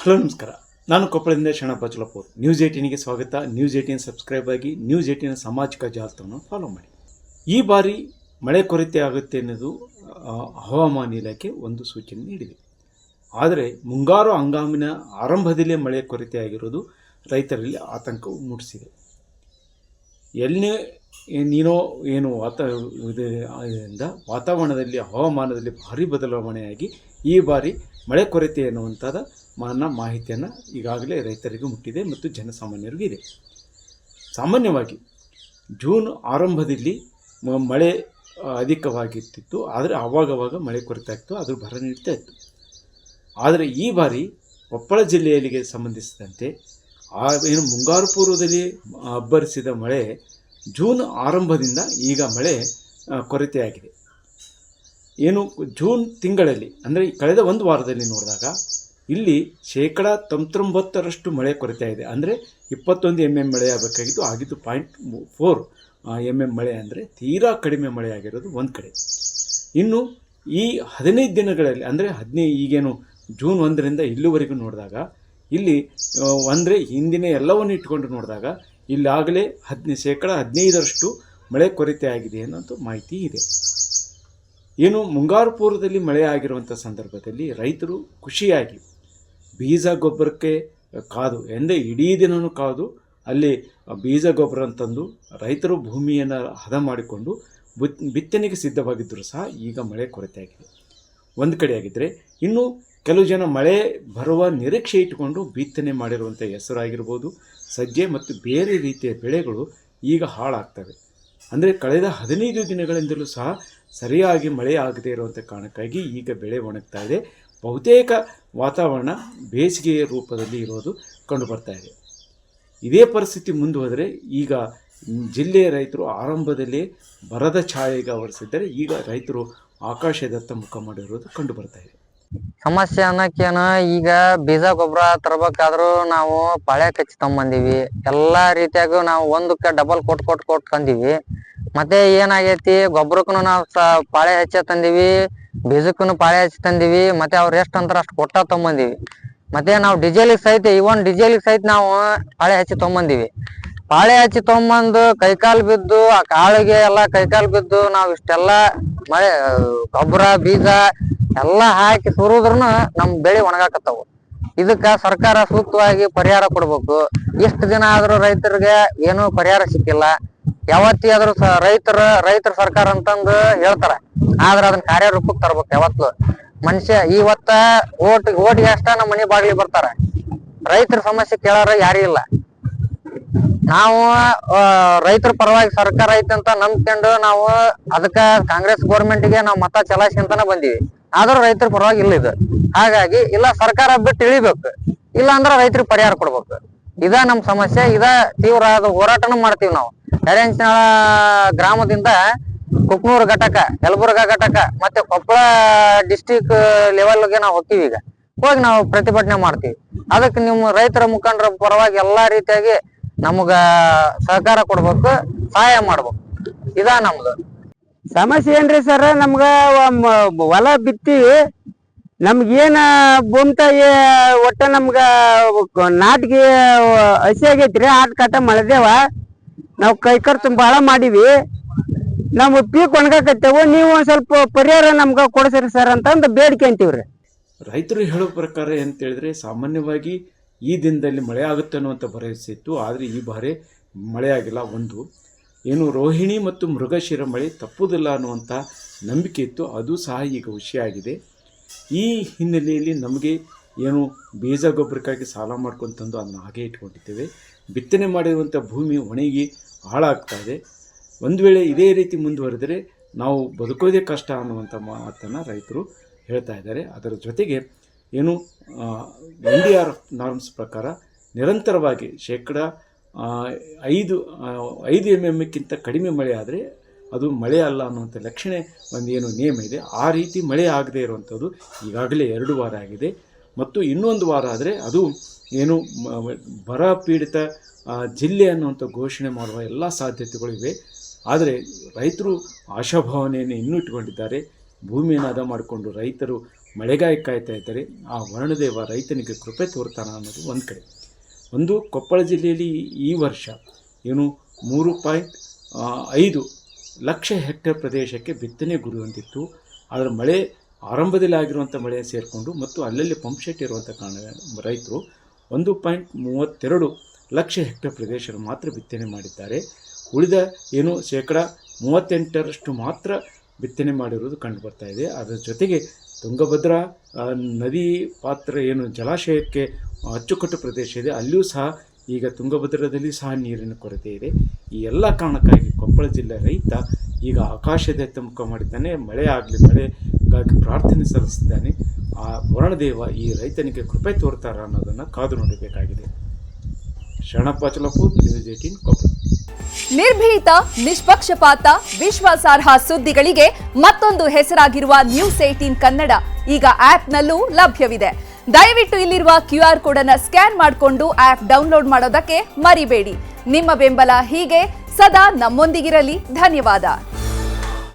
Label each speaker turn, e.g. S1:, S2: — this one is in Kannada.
S1: ಹಲೋ ನಮಸ್ಕಾರ. ನಾನು ಕೊಪ್ಪಳದಿಂದ ಶರಣಪ್ಪ ಚಲಪೂರ್. ನ್ಯೂಸ್ 18ಗೆ ಸ್ವಾಗತ. ನ್ಯೂಸ್ 18 ಸಬ್ಸ್ಕ್ರೈಬ್ ಆಗಿ ನ್ಯೂಸ್ 18 ಸಾಮಾಜಿಕ ಜಾಲತಾಣವನ್ನು ಫಾಲೋ ಮಾಡಿ. ಈ ಬಾರಿ ಮಳೆ ಕೊರತೆ ಆಗುತ್ತೆ ಅನ್ನೋದು ಹವಾಮಾನ ಇಲಾಖೆ ಒಂದು ಸೂಚನೆ ನೀಡಿದೆ. ಆದರೆ ಮುಂಗಾರು ಹಂಗಾಮಿನ ಆರಂಭದಲ್ಲೇ ಮಳೆ ಕೊರತೆ ಆಗಿರೋದು ರೈತರಲ್ಲಿ ಆತಂಕ ಮೂಡಿಸಿದೆ. ಎಲ್ಲಿ ನೀನೋ ಏನು ಇದರಿಂದ ವಾತಾವರಣದಲ್ಲಿ ಹವಾಮಾನದಲ್ಲಿ ಭಾರಿ ಬದಲಾವಣೆಯಾಗಿ ಈ ಬಾರಿ ಮಳೆ ಕೊರತೆ ಎನ್ನುವಂಥದ್ದು ಮಾಹಿತಿಯನ್ನು ಈಗಾಗಲೇ ರೈತರಿಗೂ ಮುಟ್ಟಿದೆ ಮತ್ತು ಜನಸಾಮಾನ್ಯರಿಗೂ ಇದೆ. ಸಾಮಾನ್ಯವಾಗಿ ಜೂನ್ ಆರಂಭದಲ್ಲಿ ಮಳೆ ಅಧಿಕವಾಗಿರ್ತಿತ್ತು, ಆದರೆ ಆವಾಗವಾಗ ಮಳೆ ಕೊರತೆ ಆಗ್ತು, ಅದ್ರ ಭರ ನೀಡ್ತಾ ಇತ್ತು. ಆದರೆ ಈ ಬಾರಿ ಕೊಪ್ಪಳ ಜಿಲ್ಲೆಯಲ್ಲಿಗೆ ಸಂಬಂಧಿಸಿದಂತೆ ಏನು ಮುಂಗಾರು ಪೂರ್ವದಲ್ಲಿ ಅಬ್ಬರಿಸಿದ ಮಳೆ ಜೂನ್ ಆರಂಭದಿಂದ ಈಗ ಮಳೆ ಕೊರತೆಯಾಗಿದೆ. ಏನು ಜೂನ್ ತಿಂಗಳಲ್ಲಿ ಅಂದರೆ ಕಳೆದ ಒಂದು ವಾರದಲ್ಲಿ ನೋಡಿದಾಗ ಇಲ್ಲಿ 99% ಮಳೆ ಕೊರತೆ ಇದೆ. ಅಂದರೆ 21 mm ಮಳೆ ಆಗಬೇಕಾಗಿತ್ತು, ಆಗಿದ್ದು 0.4 mm ಮಳೆ. ಅಂದರೆ ತೀರಾ ಕಡಿಮೆ ಮಳೆ ಆಗಿರೋದು ಒಂದು ಕಡೆ. ಇನ್ನು ಈ 15 ದಿನಗಳಲ್ಲಿ ಅಂದರೆ ಈಗೇನು ಜೂನ್ 1ರಿಂದ ಇಲ್ಲಿವರೆಗೂ ನೋಡಿದಾಗ ಇಲ್ಲಿ ಅಂದರೆ ಹಿಂದಿನ ಎಲ್ಲವನ್ನು ಇಟ್ಕೊಂಡು ನೋಡಿದಾಗ ಇಲ್ಲಾಗಲೇ 15% ಮಳೆ ಕೊರತೆ ಆಗಿದೆ ಅನ್ನೋಂಥ ಮಾಹಿತಿ ಇದೆ. ಏನು ಮುಂಗಾರು ಪೂರ್ವದಲ್ಲಿ ಮಳೆ ಆಗಿರುವಂಥ ಸಂದರ್ಭದಲ್ಲಿ ರೈತರು ಖುಷಿಯಾಗಿ ಬೀಜ ಗೊಬ್ಬರಕ್ಕೆ ಕಾದು ಎಂದರೆ ಇಡೀ ದಿನವೂ ಕಾದು ಅಲ್ಲಿ ಬೀಜ ಗೊಬ್ಬರ ಅಂತಂದು ರೈತರು ಭೂಮಿಯನ್ನು ಹದ ಮಾಡಿಕೊಂಡು ಬಿತ್ತನೆಗೆ ಸಿದ್ಧವಾಗಿದ್ದರೂ ಸಹ ಈಗ ಮಳೆ ಕೊರತೆ ಆಗಿದೆ ಒಂದು ಕಡೆ ಆಗಿದ್ದರೆ, ಇನ್ನು ಕೆಲವು ಜನ ಮಳೆ ಬರುವ ನಿರೀಕ್ಷೆ ಇಟ್ಟುಕೊಂಡು ಬಿತ್ತನೆ ಮಾಡಿರುವಂಥ ಹೆಸರಾಗಿರ್ಬೋದು, ಸಜ್ಜೆ ಮತ್ತು ಬೇರೆ ರೀತಿಯ ಬೆಳೆಗಳು ಈಗ ಹಾಳಾಗ್ತವೆ. ಅಂದರೆ ಕಳೆದ 15 ದಿನಗಳಿಂದಲೂ ಸಹ ಸರಿಯಾಗಿ ಮಳೆ ಆಗದೇ ಇರುವಂಥ ಕಾರಣಕ್ಕಾಗಿ ಈಗ ಬೆಳೆ ಒಣಗ್ತಾ ಇದೆ. ಬಹುತೇಕ ವಾತಾವರಣ ಬೇಸಿಗೆಯ ರೂಪದಲ್ಲಿ ಇರೋದು ಕಂಡುಬರ್ತಾ ಇದೆ. ಇದೇ ಪರಿಸ್ಥಿತಿ ಮುಂದುವರೆದರೆ ಈಗ ಜಿಲ್ಲೆಯ ರೈತರು ಆರಂಭದಲ್ಲೇ ಬರದ ಛಾಯೆಗೆ ಆವರಿಸಿದ್ದರೆ ಈಗ ರೈತರು ಆಕಾಶದತ್ತ ಮುಖ ಮಾಡಿರೋದು ಕಂಡುಬರ್ತಾ ಇದೆ.
S2: ಸಮಸ್ಯೆ ಅನ್ನಕ್ಕೇನು, ಈಗ ಬೀಜ ಗೊಬ್ಬರ ತರಬೇಕಾದ್ರೂ ನಾವು ಪಾಳೆ ಕಚ್ಚಿ ತಗೊಂಬಂದಿವಿ. ಎಲ್ಲಾ ರೀತಿಯಾಗೂ ನಾವು ಒಂದಕ್ಕೆ ಡಬಲ್ ಕೊಟ್ಟು ತಂದಿವಿ. ಮತ್ತೆ ಏನಾಗೈತಿ, ಗೊಬ್ಬರಕ್ಕೂ ನಾವು ಪಾಳೆ ಹಚ್ಚ ತಂದಿವಿ, ಬೀಜಕ್ಕೂ ಪಾಳೆ ಹಚ್ಚಿ ತಂದಿವಿ. ಮತ್ತೆ ಅವ್ರು ಎಷ್ಟು ಅಂತಾರ ಅಷ್ಟು ಕೊಟ್ಟ ತಗೊಂಬಂದಿವಿ. ಮತ್ತೆ ನಾವು ಡಿಜೆಲಿಗೆ ಸಹಿತ ನಾವು ಪಾಳೆ ಹಚ್ಚಿ ತಗೊಂಬಂದಿವಿ. ಪಾಳೆ ಹಚ್ಚಿ ತಗೊಂಬಂದು ಕೈಕಾಲು ಬಿದ್ದು ಆ ಕಾಳಿಗೆ ಎಲ್ಲ ಕೈಕಾಲು ಬಿದ್ದು ನಾವು ಇಷ್ಟೆಲ್ಲ ಮಳೆ ಗೊಬ್ಬರ ಬೀಜ ಎಲ್ಲಾ ಹಾಕಿ ಸುರಿದ್ರುನು ನಮ್ ಬೆಳೆ ಒಣಗಾಕತ್ತಾವು. ಇದಕ್ಕ ಸರ್ಕಾರ ಸೂಕ್ತವಾಗಿ ಪರಿಹಾರ ಕೊಡ್ಬೇಕು. ಇಷ್ಟು ದಿನ ಆದ್ರೂ ರೈತರಿಗೆ ಏನು ಪರಿಹಾರ ಸಿಕ್ಕಿಲ್ಲ. ಯಾವತ್ತಾದ್ರೂ ರೈತರ ಸರ್ಕಾರ ಅಂತಂದು ಹೇಳ್ತಾರ, ಆದ್ರ ಅದನ್ನ ಕಾರ್ಯರೂಪಕ್ಕೆ ತರ್ಬೇಕು. ಯಾವತ್ತು ಮನುಷ್ಯ ಇವತ್ತ ಓಟಿಗೆ ಅಷ್ಟ ನಮ್ಮ ಮನೆ ಬಾಗ್ಲಿ ಬರ್ತಾರ, ರೈತರ ಸಮಸ್ಯೆ ಕೇಳಾರ ಯಾರು ಇಲ್ಲ. ನಾವು ರೈತರ ಪರವಾಗಿ ಸರ್ಕಾರ ಐತಂತ ನಂಬ್ಕೊಂಡು ನಾವು ಅದಕ್ಕ ಕಾಂಗ್ರೆಸ್ ಗೆ ನಾವು ಮತ ಚಲಾಯಿಸ್ಕೊಂತಾನೆ ಬಂದಿವಿ. ಆದ್ರೂ ರೈತರ ಪರವಾಗಿ ಇಲ್ಲ ಇದು. ಹಾಗಾಗಿ ಇಲ್ಲ, ಸರ್ಕಾರ ಬಿಟ್ಟು ಇಳಿಬೇಕು, ಇಲ್ಲ ಅಂದ್ರ ರೈತರಿಗೆ ಪರಿಹಾರ ಕೊಡ್ಬೇಕು. ಇದ ನಮ್ ಸಮಸ್ಯೆ. ಇದ ತೀವ್ರವಾದ ಹೋರಾಟನೂ ಮಾಡ್ತೀವಿ ನಾವು. ಎರೆಂಚನಾಳ ಗ್ರಾಮದಿಂದ ಕುಕ್ನೂರು ಘಟಕ, ಯಲಬುರ್ಗಾ ಘಟಕ ಮತ್ತೆ ಕೊಪ್ಪಳ ಡಿಸ್ಟಿಕ್ ಲೆವೆಲ್ಗೆ ನಾವು ಹೋಗ್ತೀವಿ. ಈಗ ಹೋಗಿ ನಾವು ಪ್ರತಿಭಟನೆ ಮಾಡ್ತೀವಿ. ಅದಕ್ಕೆ ನಿಮ್ಮ ರೈತರ ಮುಖಂಡರ ಪರವಾಗಿ ಎಲ್ಲಾ ರೀತಿಯಾಗಿ ನಮಗ ಸಹಕಾರ ಕೊಡ್ಬೇಕು, ಸಹಾಯ ಮಾಡ್ಬೇಕು. ಇದ ನಮ್ದು
S3: ಸಮಸ್ಯೆ. ಏನ್ರಿ ಸರ್, ನಮ್ಗ ಹೊಲ ಬಿತ್ತೀವಿ, ನಮ್ಗೇನ ಭೂಮಿತಾಯಿ ಒಟ್ಟ ನಮ್ಗ ನಾಟಿಗೆ ಹಸಿ ಆಗೈತ್ರಿ. ಆಟ ಕಾಟ ಮಳದೇವ, ನಾವು ಕೈ ಖರ್ಚು ಬಹಳ ಮಾಡಿವಿ, ನಮ್ ಪೀಕ್ ಒಣಗಾಕತ್ತೇವು. ನೀವು ಒಂದ್ ಸ್ವಲ್ಪ ಪರಿಹಾರ ನಮ್ಗ ಕೊಡ್ಸರಿ ಸರ್ ಅಂತಂದು ಬೇಡಿಕೆ ಅಂತೀವ್ರಿ.
S1: ರೈತರು ಹೇಳೋ ಪ್ರಕಾರ ಅಂತ ಹೇಳಿದ್ರೆ, ಸಾಮಾನ್ಯವಾಗಿ ಈ ದಿನದಲ್ಲಿ ಮಳೆ ಆಗುತ್ತೆ ಅನ್ನುವಂಥ ಭರವಸೆ ಇತ್ತು, ಆದರೆ ಈ ಬಾರಿ ಮಳೆ ಆಗಿಲ್ಲ. ಒಂದು ಏನು ರೋಹಿಣಿ ಮತ್ತು ಮೃಗಶಿರ ಮಳೆ ತಪ್ಪುವುದಿಲ್ಲ ಅನ್ನುವಂಥ ನಂಬಿಕೆ ಇತ್ತು, ಅದು ಸಹ ಈಗ ವಿಷಯ ಆಗಿದೆ. ಈ ಹಿನ್ನೆಲೆಯಲ್ಲಿ ನಮಗೆ ಏನು ಬೀಜ ಗೊಬ್ಬರಕ್ಕಾಗಿ ಸಾಲ ಮಾಡ್ಕೊಂತಂದು ಅದನ್ನು ಹಾಗೆ ಇಟ್ಕೊಂಡಿದ್ದೇವೆ. ಬಿತ್ತನೆ ಮಾಡಿರುವಂಥ ಭೂಮಿ ಒಣಗಿ ಹಾಳಾಗ್ತಾ ಇದೆ. ಒಂದು ವೇಳೆ ಇದೇ ರೀತಿ ಮುಂದುವರೆದರೆ ನಾವು ಬದುಕೋದೇ ಕಷ್ಟ ಅನ್ನುವಂಥ ಮಾತನ್ನು ರೈತರು ಹೇಳ್ತಾ ಇದ್ದಾರೆ. ಅದರ ಜೊತೆಗೆ ಏನು NDRF ನಾರ್ಮ್ಸ್ ಪ್ರಕಾರ ನಿರಂತರವಾಗಿ 5 mm ಕಡಿಮೆ ಮಳೆ ಆದರೆ ಅದು ಮಳೆ ಅಲ್ಲ ಅನ್ನುವಂಥ ಲಕ್ಷಣ ಏನು ನಿಯಮ ಇದೆ. ಆ ರೀತಿ ಮಳೆ ಆಗದೇ ಇರುವಂಥದ್ದು ಈಗಾಗಲೇ 2 ವಾರ ಆಗಿದೆ. ಮತ್ತು ಇನ್ನೊಂದು ವಾರ ಆದರೆ ಅದು ಏನು ಬರ ಪೀಡಿತ ಜಿಲ್ಲೆ ಅನ್ನುವಂಥ ಘೋಷಣೆ ಮಾಡುವ ಎಲ್ಲ ಸಾಧ್ಯತೆಗಳಿವೆ. ಆದರೆ ರೈತರು ಆಶಾಭಾವನೆಯನ್ನು ಇನ್ನೂ ಇಟ್ಟುಕೊಂಡಿದ್ದಾರೆ. ಭೂಮಿಯನ್ನು ಹದ ಮಾಡಿಕೊಂಡು ರೈತರು ಮಳೆಗಾಗಿ ಕಾಯ್ತಾ ಇದ್ದಾರೆ. ಆ ವರುಣದೇವ ರೈತನಿಗೆ ಕೃಪೆ ತೋರ್ತಾನ ಅನ್ನೋದು ಒಂದು ಕಡೆ. ಒಂದು ಕೊಪ್ಪಳ ಜಿಲ್ಲೆಯಲ್ಲಿ ಈ ವರ್ಷ ಏನು 3.5 ಲಕ್ಷ ಹೆಕ್ಟೇರ್ ಪ್ರದೇಶಕ್ಕೆ ಬಿತ್ತನೆ ಗುರಿ ಹೊಂದಿತ್ತು. ಆದರೆ ಮಳೆ ಆರಂಭದಲ್ಲಿ ಆಗಿರುವಂಥ ಮಳೆ ಸೇರಿಕೊಂಡು ಮತ್ತು ಅಲ್ಲಲ್ಲಿ ಪಂಪ್ ಸೆಟ್ ಇರುವಂಥ ಕಾರಣ ರೈತರು 1.32 ಲಕ್ಷ ಹೆಕ್ಟೇರ್ ಪ್ರದೇಶ ಮಾತ್ರ ಬಿತ್ತನೆ ಮಾಡಿದ್ದಾರೆ. ಉಳಿದ ಏನು 38% ಮಾತ್ರ ಬಿತ್ತನೆ ಮಾಡಿರುವುದು ಕಂಡು ಬರ್ತಾ ಇದೆ. ಅದರ ಜೊತೆಗೆ ತುಂಗಭದ್ರಾ ನದಿ ಪಾತ್ರ ಏನು ಜಲಾಶಯಕ್ಕೆ ಅಚ್ಚುಕಟ್ಟು ಪ್ರದೇಶ ಇದೆ, ಅಲ್ಲಿಯೂ ಸಹ ಈಗ ತುಂಗಭದ್ರಾದಲ್ಲಿ ಸಹ ನೀರಿನ ಕೊರತೆ ಇದೆ. ಈ ಎಲ್ಲ ಕಾರಣಕ್ಕಾಗಿ ಕೊಪ್ಪಳ ಜಿಲ್ಲೆ ರೈತ ಈಗ ಆಕಾಶದತ್ತ ಮುಖ ಮಾಡಿದ್ದಾನೆ. ಮಳೆ ಆಗಲಿ, ಮಳೆಗಾಗಿ ಪ್ರಾರ್ಥನೆ ಸಲ್ಲಿಸಿದ್ದಾನೆ. ಆ ವರುಣದೇವ ಈ ರೈತನಿಗೆ ಕೃಪೆ ತೋರ್ತಾರ ಅನ್ನೋದನ್ನು ಕಾದು ನೋಡಬೇಕಾಗಿದೆ. ಶರಣಪ್ಪ ಚಲಪೂರ್, ನ್ಯೂಸ್ 18 ಕೊಪ್ಪಳ.
S4: ನಿರ್ಭೀತ, ನಿಷ್ಪಕ್ಷಪಾತ, ವಿಶ್ವಾಸಾರ್ಹ ಸುದ್ದಿಗಳಿಗೆ ಮತ್ತೊಂದು ಹೆಸರಾಗಿರುವ ನ್ಯೂಸ್ 18 ಕನ್ನಡ ಈಗ ಆಪ್ನಲ್ಲೂ ಲಭ್ಯವಿದೆ. ದಯವಿಟ್ಟು ಇಲ್ಲಿರುವ QR ಕೋಡ್ ಅನ್ನು ಸ್ಕ್ಯಾನ್ ಮಾಡಿಕೊಂಡು ಆಪ್ ಡೌನ್ಲೋಡ್ ಮಾಡೋದಕ್ಕೆ ಮರಿಬೇಡಿ. ನಿಮ್ಮ ಬೆಂಬಲ ಹೀಗೆ ಸದಾ ನಮ್ಮೊಂದಿಗಿರಲಿ. ಧನ್ಯವಾದ.